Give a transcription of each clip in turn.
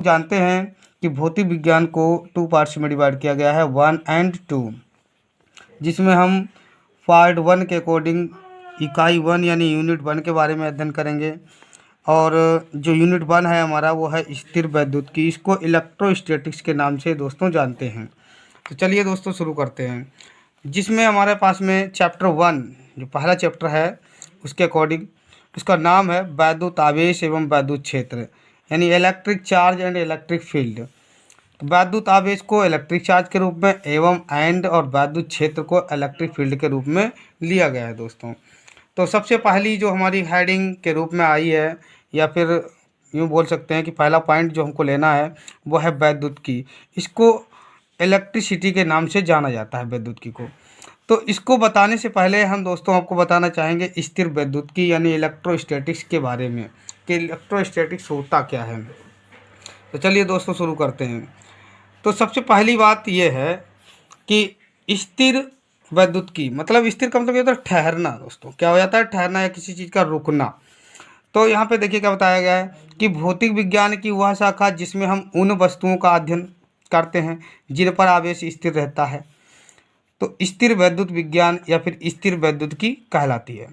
जानते हैं कि भौतिक विज्ञान को 2 पार्ट्स में डिवाइड किया गया है, 1 और 2, जिसमें हम पार्ट 1 के अकॉर्डिंग इकाई 1 यानी यूनिट 1 के बारे में अध्ययन करेंगे। और जो यूनिट 1 है हमारा वो है स्थिर वैद्युत की, इसको इलेक्ट्रोस्टैटिक्स के नाम से दोस्तों जानते हैं। तो चलिए दोस्तों शुरू करते हैं, जिसमें हमारे पास में चैप्टर 1 जो पहला चैप्टर है उसके अकॉर्डिंग उसका नाम है वैद्युत आवेश एवं वैद्युत क्षेत्र, यानी electric charge and electric field. वैद्युत आवेश को इलेक्ट्रिक चार्ज के रूप में एंड और वैद्युत क्षेत्र को इलेक्ट्रिक फील्ड के रूप में लिया गया है दोस्तों। तो सबसे पहली जो हमारी हेडिंग के रूप में आई है, या फिर यूँ बोल सकते हैं कि पहला पॉइंट जो हमको लेना है वो है वैद्युत की। इसको इलेक्ट्रिसिटी के नाम से जाना जाता है वैद्युत की को। तो इसको बताने से पहले हम दोस्तों आपको बताना चाहेंगे स्थिर वैद्युत की यानी इलेक्ट्रोस्टैटिक्स के बारे में, कि इलेक्ट्रोस्टैटिक्स होता क्या है। तो चलिए दोस्तों शुरू करते हैं। तो सबसे पहली बात यह है कि स्थिर वैद्युत की मतलब स्थिर का मतलब ये होता है ठहरना दोस्तों। क्या हो जाता है? ठहरना या किसी चीज़ का रुकना। तो यहाँ पे देखिए क्या बताया गया है कि भौतिक विज्ञान की वह शाखा जिसमें हम उन वस्तुओं का अध्ययन करते हैं जिन पर आवेश स्थिर रहता है, तो स्थिर वैद्युत विज्ञान या फिर स्थिर वैद्युत की कहलाती है।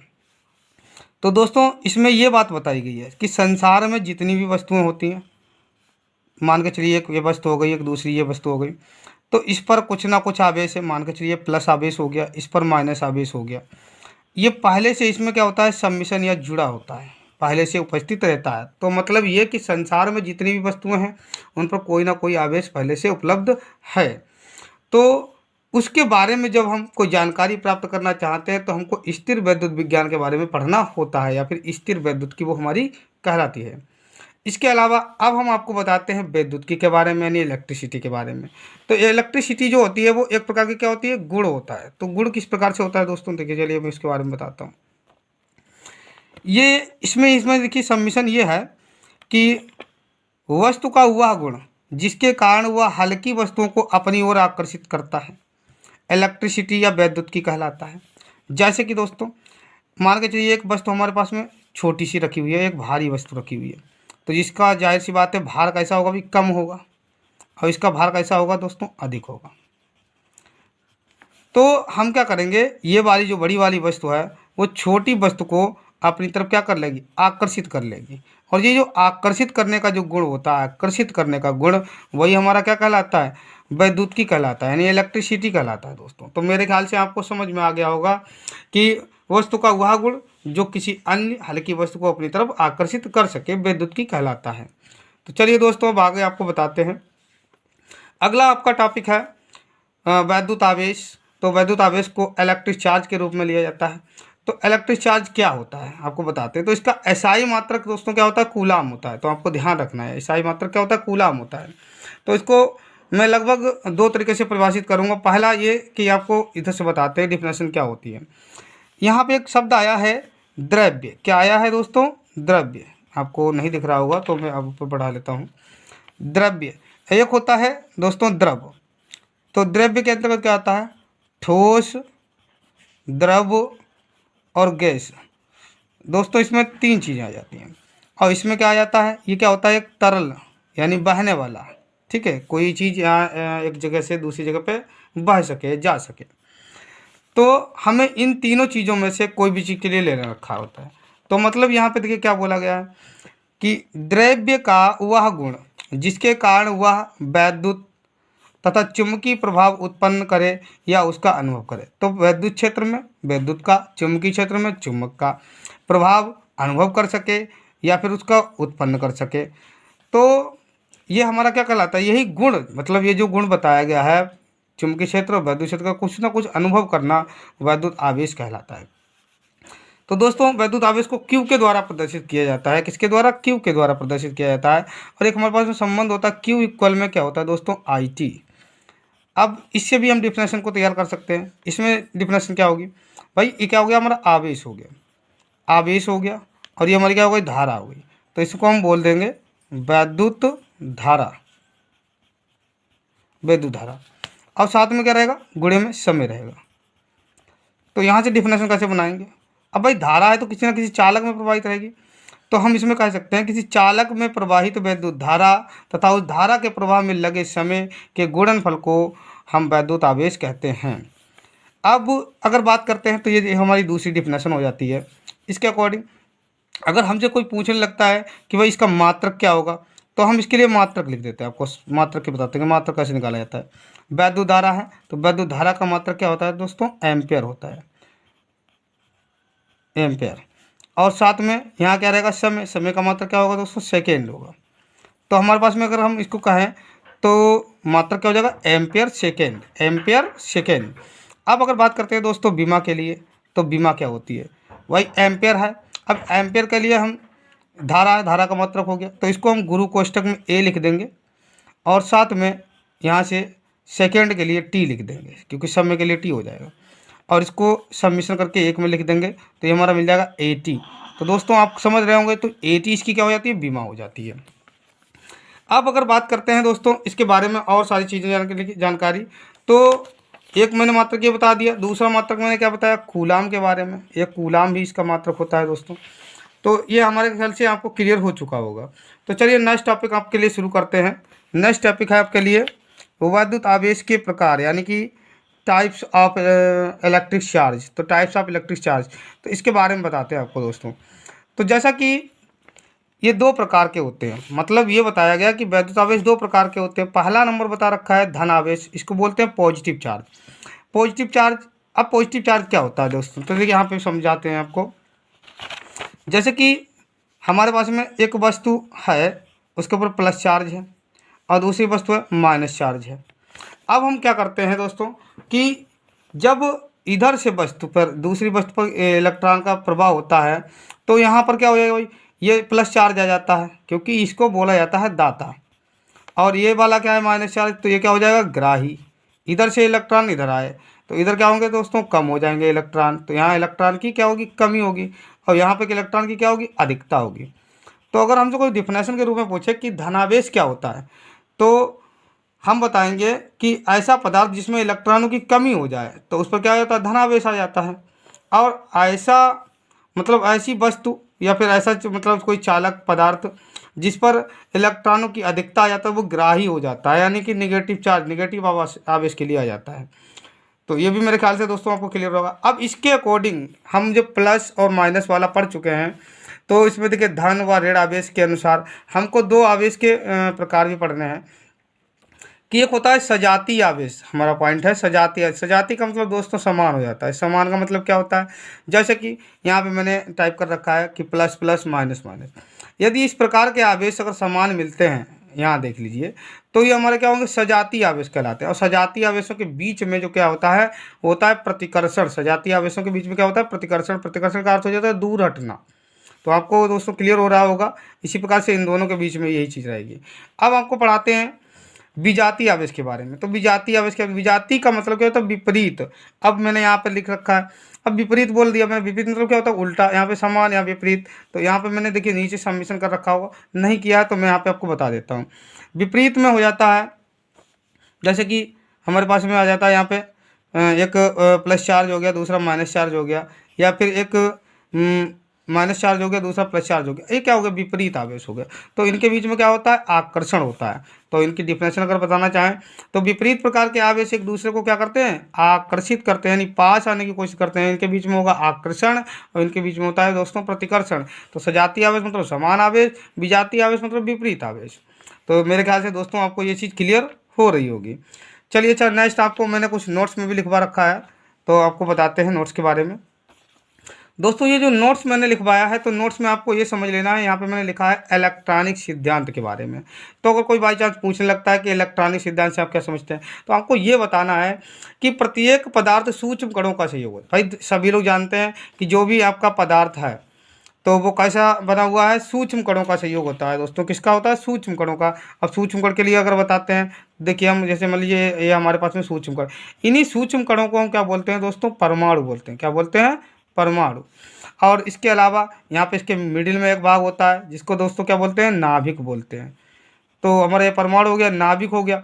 तो दोस्तों इसमें ये बात बताई गई है कि संसार में जितनी भी वस्तुएं होती हैं, मान के चलिए एक ये वस्तु हो गई, एक दूसरी ये वस्तु हो गई, तो इस पर कुछ ना कुछ आवेश है। मान के चलिए प्लस आवेश हो गया, इस पर माइनस आवेश हो गया। ये पहले से इसमें क्या होता है? सम्मिशन या जुड़ा होता है, पहले से उपस्थित रहता है। तो मतलब ये कि संसार में जितनी भी वस्तुएं हैं उन पर कोई ना कोई आवेश पहले से उपलब्ध है। तो उसके बारे में जब हम कोई जानकारी प्राप्त करना चाहते हैं तो हमको स्थिर वैद्युत विज्ञान के बारे में पढ़ना होता है, या फिर स्थिर वैद्युत की वो हमारी कहलाती है। इसके अलावा अब हम आपको बताते हैं वैद्युत के बारे में यानी इलेक्ट्रिसिटी के बारे में। तो इलेक्ट्रिसिटी जो होती है वो एक प्रकार की क्या होती है? गुण होता है। तो गुण किस प्रकार से होता है दोस्तों? देखिए चलिए मैं इसके बारे में बताता हूँ। ये इसमें देखिए सम्मिशन ये है कि वस्तु का वह गुण जिसके कारण वह हल्की वस्तुओं को अपनी ओर आकर्षित करता है, इलेक्ट्रिसिटी या वैद्युत की कहलाता है। जैसे कि दोस्तों मान के चलिए एक वस्तु हमारे पास में छोटी सी रखी हुई है, एक भारी वस्तु रखी हुई है, तो जिसका जाहिर सी बात है भार कैसा होगा? भी कम होगा, और इसका भार कैसा होगा दोस्तों? अधिक होगा। तो हम क्या करेंगे, ये वाली जो बड़ी वाली वस्तु है वो छोटी वस्तु को अपनी तरफ क्या कर लेगी? आकर्षित कर लेगी। और ये जो आकर्षित करने का जो गुण होता है, आकर्षित करने का गुण, वही हमारा क्या कहलाता है? वैद्युत की कहलाता है, यानी इलेक्ट्रिसिटी कहलाता है दोस्तों। तो मेरे ख्याल से आपको समझ में आ गया होगा कि वस्तु का वह गुण जो किसी अन्य हल्की वस्तु को अपनी तरफ आकर्षित कर सके वैद्युत की कहलाता है। तो चलिए दोस्तों अब आगे आपको बताते हैं। अगला आपका टॉपिक है वैद्युत आवेश। तो वैद्युत आवेश को इलेक्ट्रिक चार्ज के रूप में लिया जाता है। तो इलेक्ट्रिक चार्ज क्या होता है आपको बताते हैं। तो इसका एसआई मात्रक दोस्तों क्या होता है? कूलाम होता है। तो आपको ध्यान रखना है एसआई मात्रक क्या होता है? कूलाम होता है। तो इसको मैं लगभग 2 तरीके से परिभाषित करूंगा। पहला ये कि आपको इधर से बताते हैं डिफिनेशन क्या होती है। यहाँ पे एक शब्द आया है द्रव्य। क्या आया है दोस्तों? द्रव्य। आपको नहीं दिख रहा होगा तो मैं अब ऊपर बढ़ा लेता हूँ। द्रव्य एक होता है दोस्तों द्रव। तो द्रव्य के अंतर्गत क्या आता है? ठोस, द्रव और गैस। दोस्तों इसमें 3 चीज़ें आ जाती हैं। और इसमें क्या आ जाता है? ये क्या होता है? एक तरल यानी बहने वाला। ठीक है, कोई चीज़ यहाँ एक जगह से दूसरी जगह पे बह सके, जा सके। तो हमें इन तीनों चीज़ों में से कोई भी चीज़ के लिए लेना रखा होता है। तो मतलब यहाँ पे देखिए क्या बोला गया है कि द्रव्य का वह गुण जिसके कारण वह वैद्युत तथा चुंबकीय प्रभाव उत्पन्न करे या उसका अनुभव करे। तो वैद्युत क्षेत्र में वैद्युत का, चुंबकीय क्षेत्र में चुंबक का प्रभाव अनुभव कर सके या फिर उसका उत्पन्न कर सके। तो ये हमारा क्या कहलाता है? यही गुण, मतलब ये जो गुण बताया गया है चुंबकीय क्षेत्र और वैद्युत क्षेत्र का कुछ ना कुछ अनुभव करना वैद्युत आवेश कहलाता है। तो दोस्तों वैद्युत आवेश को क्यू के द्वारा प्रदर्शित किया जाता है। किसके द्वारा? क्यू के द्वारा प्रदर्शित किया जाता है। और एक हमारे पास में संबंध होता है क्यू इक्वल में क्या होता है दोस्तों? I T. अब इससे भी हम डिफिनेशन को तैयार कर सकते हैं। इसमें डिफिनेशन क्या होगी भाई? ये क्या हो गया? हमारा आवेश हो गया, आवेश हो गया, और ये हमारी क्या हो गई? धारा हो गई। तो इसको हम बोल देंगे वैद्युत धारा, वैद्युत धारा। और साथ में क्या रहेगा? गुणे में समय रहेगा। तो यहाँ से डिफिनेशन कैसे बनाएंगे? अब भाई धारा है तो किसी ना किसी चालक में प्रवाहित रहेगी। तो हम इसमें कह सकते हैं किसी चालक में प्रवाहित वैद्युत धारा तथा उस धारा के प्रवाह में लगे समय के गुणनफल को हम वैद्युत आवेश कहते हैं। अब अगर बात करते हैं तो ये हमारी दूसरी डिफिनेशन हो जाती है। इसके अकॉर्डिंग अगर हमसे कोई पूछने लगता है कि भाई इसका मात्रक क्या होगा, तो हम इसके लिए मात्रक लिख देते हैं। आपको मात्रक के बताते हैं कि मात्रक कैसे निकाला जाता है। वैद्युत धारा है तो वैद्युत धारा का मात्रक क्या होता है दोस्तों, एम्पियर होता है, एम्पियर। और साथ में यहाँ क्या रहेगा, समय, समय का मात्रक क्या होगा दोस्तों, सेकेंड होगा। तो हमारे पास में अगर हम इसको कहें तो मात्रक क्या हो जाएगा, एम्पियर सेकेंड, एम्पियर सेकेंड। अब अगर बात करते हैं दोस्तों बीमा के लिए, तो बीमा क्या होती है, वही एम्पियर है। अब एम्पियर के लिए हम धारा है, धारा का मात्रक हो गया, तो इसको हम गुरु कोष्टक में ए लिख देंगे और साथ में यहाँ से सेकेंड के लिए टी लिख देंगे, क्योंकि समय के लिए टी हो जाएगा, और इसको सम्मिश्रण करके एक में लिख देंगे, तो ये हमारा मिल जाएगा एटी। तो दोस्तों आप समझ रहे होंगे, तो एटी इसकी क्या हो जाती है, बीमा हो जाती है। अब अगर बात करते हैं दोस्तों इसके बारे में और सारी चीज़ें जानकारी, तो एक मैंने मात्रक ये बता दिया, दूसरा मात्रक मैंने क्या बताया, कूलाम के बारे में। एक कूलाम भी इसका मात्रक होता है दोस्तों। तो ये हमारे ख्याल से आपको क्लियर हो चुका होगा। तो चलिए नेक्स्ट टॉपिक आपके लिए शुरू करते हैं। नेक्स्ट टॉपिक है आपके लिए वैद्युत आवेश के प्रकार, यानी कि टाइप्स ऑफ इलेक्ट्रिक चार्ज। तो टाइप्स ऑफ इलेक्ट्रिक चार्ज, तो इसके बारे में बताते हैं आपको दोस्तों। तो जैसा कि ये दो प्रकार के होते हैं, मतलब ये बताया गया कि वैद्युत आवेश दो प्रकार के होते हैं। पहला नंबर बता रखा है धन आवेश, इसको बोलते हैं पॉजिटिव चार्ज। पॉजिटिव चार्ज, अब पॉजिटिव चार्ज क्या होता है दोस्तों, तो देखिए यहाँ पे समझाते हैं आपको। जैसे कि हमारे पास में एक वस्तु है, उसके ऊपर प्लस चार्ज है और दूसरी वस्तु है माइनस चार्ज है। अब हम क्या करते हैं दोस्तों कि जब इधर से वस्तु पर दूसरी वस्तु पर इलेक्ट्रॉन का प्रभाव होता है, तो यहाँ पर क्या हो जाएगा भाई, ये प्लस चार्ज आ जाता है, क्योंकि इसको बोला जाता है दाता। और ये वाला क्या है, माइनस चार्ज, तो ये क्या हो जाएगा, ग्राही। इधर से इलेक्ट्रॉन इधर आए तो इधर क्या होंगे दोस्तों, कम हो जाएंगे इलेक्ट्रॉन, तो यहाँ इलेक्ट्रॉन की क्या होगी, कमी होगी, और यहाँ पे इलेक्ट्रॉन की क्या होगी, अधिकता होगी। तो अगर हमसे कोई डिफिनेशन के रूप में पूछे कि धनावेश क्या होता है, तो हम बताएंगे कि ऐसा पदार्थ जिसमें इलेक्ट्रॉनों की कमी हो जाए तो उस पर क्या होता है, धनावेश आ जाता है। और ऐसा मतलब ऐसी वस्तु या फिर ऐसा मतलब कोई चालक पदार्थ जिस पर इलेक्ट्रॉनों की अधिकता आ जाता है, वो ग्राही हो जाता है, यानी कि निगेटिव चार्ज, निगेटिव आवेश के लिए आ जाता है। तो ये भी मेरे ख्याल से दोस्तों आपको क्लियर होगा। अब इसके अकॉर्डिंग हम जो प्लस और माइनस वाला पढ़ चुके हैं, तो इसमें देखिए धन व ऋण आवेश के अनुसार हमको दो आवेश के प्रकार भी पढ़ने हैं। कि एक होता है सजातीय आवेश, हमारा पॉइंट है सजातीय। सजातीय का मतलब दोस्तों समान हो जाता है। समान का मतलब क्या होता है, जैसे कि यहाँ पे मैंने टाइप कर रखा है कि प्लस प्लस माइनस माइनस। यदि इस प्रकार के आवेश अगर समान मिलते हैं, यहाँ देख लीजिए, तो ये हमारे क्या होंगे, सजातीय आवेश कहलाते हैं। और सजातीय आवेशों के बीच में जो क्या होता है, होता है प्रतिकर्षण। सजातीय आवेशों के बीच में क्या होता है, प्रतिकर्षण। प्रतिकर्षण का अर्थ हो जाता है दूर हटना। तो आपको दोस्तों क्लियर हो रहा होगा। इसी प्रकार से इन दोनों के बीच में यही चीज़ रहेगी। अब आपको पढ़ाते हैं विजातीय आवेश के बारे में। तो विजातीय आवेश क्या, विजातीय का मतलब क्या होता है, विपरीत। अब मैंने यहाँ पर लिख रखा है, अब विपरीत बोल दिया मैंने। विपरीत मतलब क्या होता है, उल्टा। यहाँ पे समान, यहाँ विपरीत। तो यहाँ पे मैंने देखिए नीचे सम्मिश्रण कर रखा होगा, नहीं किया है तो मैं यहाँ पे आपको बता देता हूँ। विपरीत में हो जाता है, जैसे कि हमारे पास में आ जाता है यहाँ पे एक प्लस चार्ज हो गया, दूसरा माइनस चार्ज हो गया, या फिर एक माइनस चार्ज हो गया, दूसरा प्लस चार्ज हो गया। ये क्या हो गया, विपरीत आवेश हो गया। तो इनके बीच में क्या होता है, आकर्षण होता है। तो इनकी डिफिनेशन अगर बताना चाहें तो विपरीत प्रकार के आवेश एक दूसरे को क्या करते हैं, आकर्षित करते हैं, यानी पास आने की कोशिश करते हैं। इनके बीच में होगा आकर्षण और इनके बीच में होता है दोस्तों प्रतिकर्षण। तो सजातीय आवेश मतलब समान आवेश, विजातीय आवेश मतलब विपरीत आवेश। तो मेरे ख्याल से दोस्तों आपको ये चीज़ क्लियर हो रही होगी। चलिए अच्छा, नेक्स्ट आपको मैंने कुछ नोट्स में भी लिखवा रखा है, तो आपको बताते हैं नोट्स के बारे में। दोस्तों ये जो नोट्स मैंने लिखवाया है, तो नोट्स में आपको ये समझ लेना है, यहाँ पे मैंने लिखा है इलेक्ट्रॉनिक सिद्धांत के बारे में। तो अगर कोई बाई चांस पूछने लगता है कि इलेक्ट्रॉनिक सिद्धांत से आप क्या समझते हैं, तो आपको ये बताना है कि प्रत्येक पदार्थ सूक्ष्म कणों का संयोग है। भाई सभी लोग जानते हैं कि जो भी आपका पदार्थ है तो वो कैसा बना हुआ है, सूक्ष्म कणों का संयोग होता है दोस्तों। किसका होता है, सूक्ष्म कणों का। अब सूक्ष्म कण के लिए अगर बताते हैं, देखिए हम जैसे मान लीजिए ये हमारे पास में सूक्ष्म कण, इन्हीं सूक्ष्म कणों को हम क्या बोलते हैं दोस्तों, परमाणु बोलते हैं। क्या बोलते हैं, परमाणु। और इसके अलावा यहाँ पे इसके मिडिल में एक भाग होता है जिसको दोस्तों क्या बोलते हैं, नाभिक बोलते हैं। तो हमारा ये परमाणु हो गया, नाभिक हो गया।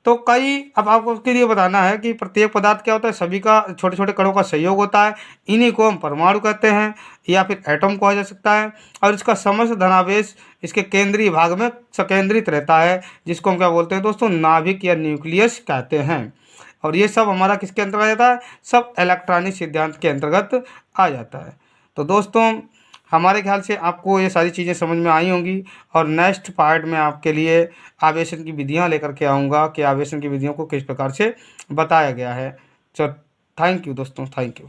तो कई, अब आपको उसके लिए बताना है कि प्रत्येक पदार्थ क्या होता है, सभी का छोटे छोटे कणों का संयोग होता है, इन्हीं को हम परमाणु कहते हैं या फिर एटम कहा जा सकता है। और इसका समस्त धनावेश इसके केंद्रीय भाग में संकेंद्रित रहता है, जिसको हम क्या बोलते हैं दोस्तों, नाभिक या न्यूक्लियस कहते हैं। और ये सब हमारा किसके अंतर्गत आ जाता है, सब इलेक्ट्रॉनिक सिद्धांत के अंतर्गत आ जाता है। तो दोस्तों हमारे ख्याल से आपको ये सारी चीज़ें समझ में आई होंगी, और नेक्स्ट पार्ट में आपके लिए आवेशन की विधियां लेकर के आऊँगा कि आवेशन की विधियों को किस प्रकार से बताया गया है। चलो थैंक यू दोस्तों, थैंक यू।